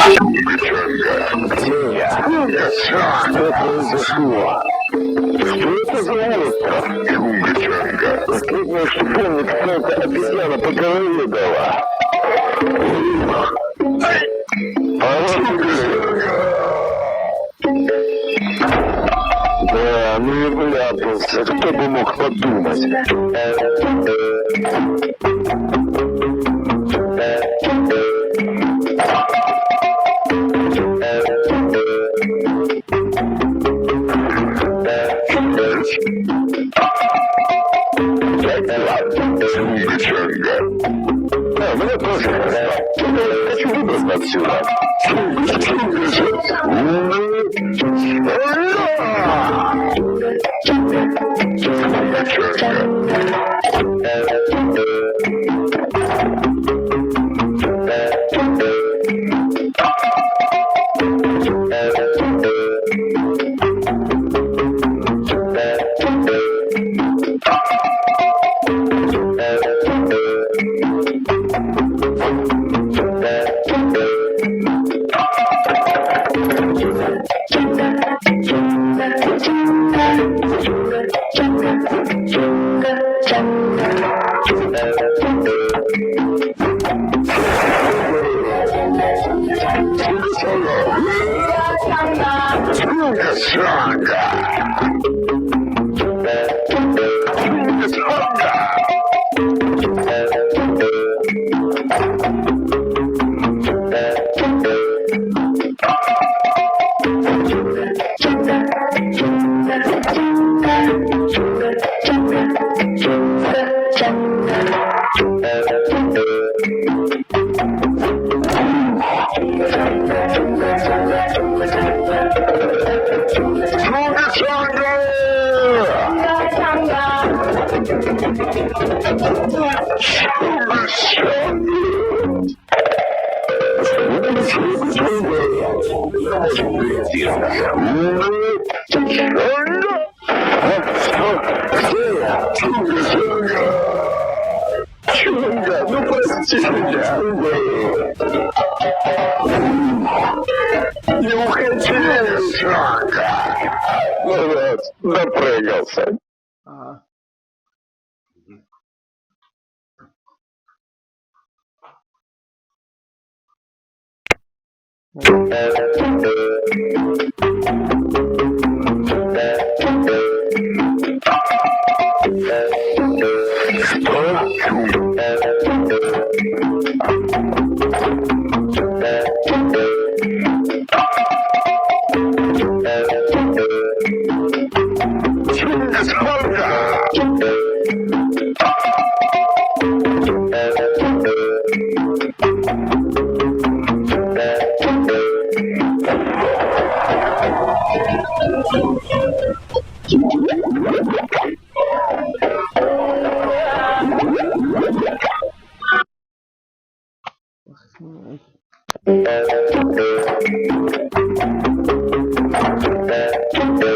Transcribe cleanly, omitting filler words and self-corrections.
Где я? Что произошло? Что это за монстр? Чунга-чанга. Последнее, что помню, какая-то обезьяна по голове дала. Да, ну и вляпался. Кто бы мог подумать? Чунга-чанга. Мне тоже хорошо. Хочу выбраться отсюда. Чунга, ну прости меня. Не уходи, Чунга. Ну вот, допрыгался. Ага. Thank you.